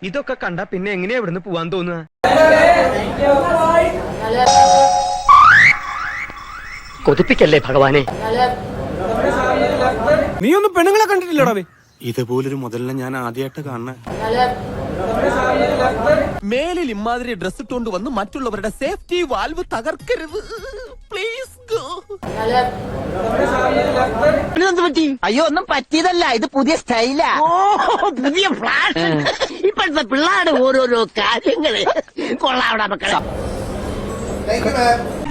ഇതൊക്കെ കണ്ട പിന്നെ എങ്ങനെയാ ഇവിടുന്ന് പോവാൻ തോന്നുക? കൊതിപ്പിക്കല്ലേ ഭഗവാനെ. നീ ഒന്നും പെണ്ണുങ്ങളെ കണ്ടിട്ടില്ലടാ? ഇതുപോലൊരു മുതലിനെ ഞാൻ ആദ്യമായിട്ട് കാണുന്ന. മേലിൽ ഇമാതിരി ഡ്രസ് ഇട്ടുകൊണ്ട് വന്ന് മറ്റുള്ളവരുടെ സേഫ്റ്റി വാൽവ് തകർക്കരുത്. Please go. അയ്യോ ഒന്നും പറ്റിയതല്ല, ഇത് പുതിയ സ്റ്റൈലാ. പുതിയ ഫ്ലാഷ്. ഇപ്പോഴത്തെ പിള്ളേരുടെ ഓരോരോ കാര്യങ്ങള് കൊള്ളാവിടെ മക്കളെ.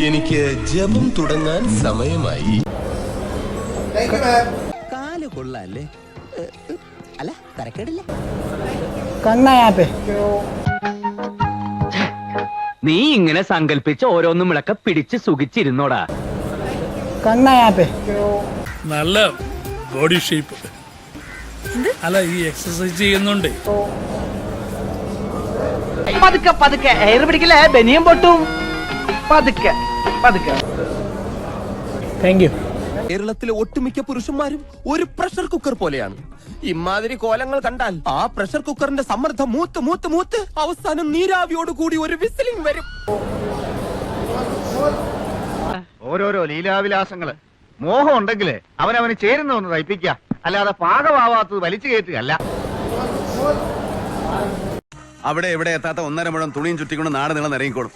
എനിക്ക് ജപം തുടങ്ങാൻ സമയമായി. കാല് കൊള്ളാല്ലേ? അല്ല തരക്കേടില്ല. കണ്ണായാപ്പേ നീ ഇങ്ങനെ സങ്കല്പിച്ച് ഓരോന്നും വിളക്ക പിടിച്ച് സുഖിച്ചിരുന്നോടാ. കണ്ണായാപ്പേ നല്ല ബോഡി ഷേപ്പ്. അല്ല ഈ എക്സസൈസ് ചെയ്യുന്നുണ്ട്. പതുക്കെ പതുക്കെ എയർ പിടിക്കലേ, ബനിയം പൊട്ടും. പതുക്കെ പതുക്കെ. Thank you. കേരളത്തിലെ ഒട്ടുമിക്ക പുരുഷന്മാരും ഒരു പ്രഷർ കുക്കർ പോലെയാണ്. ഇമാതിരി കോലങ്ങൾ കണ്ടാൽ ആ പ്രഷർ കുക്കറിന്റെ സമ്മർദ്ദം മൂത്ത് മൂത്ത് മൂത്ത് അവസാനം നീരാവിയോട് കൂടി ഒരു വിസിലിംഗ് വരും. ഓരോരോ ലീലാവിലാസങ്ങള്. മോഹം ഉണ്ടെങ്കില് അവനവന് ചേരുന്ന ഒന്ന് തയ്പ്പിക്കുക, അല്ലാതെ പാകമാവാത്തത് വലിച്ചു കയറ്റുകയല്ല. അവിടെ എവിടെ എത്താത്ത 1.5 മുഴം തുണിയും ചുറ്റിക്കൊണ്ട് നാട് നീളം ഇറങ്ങിക്കോളും.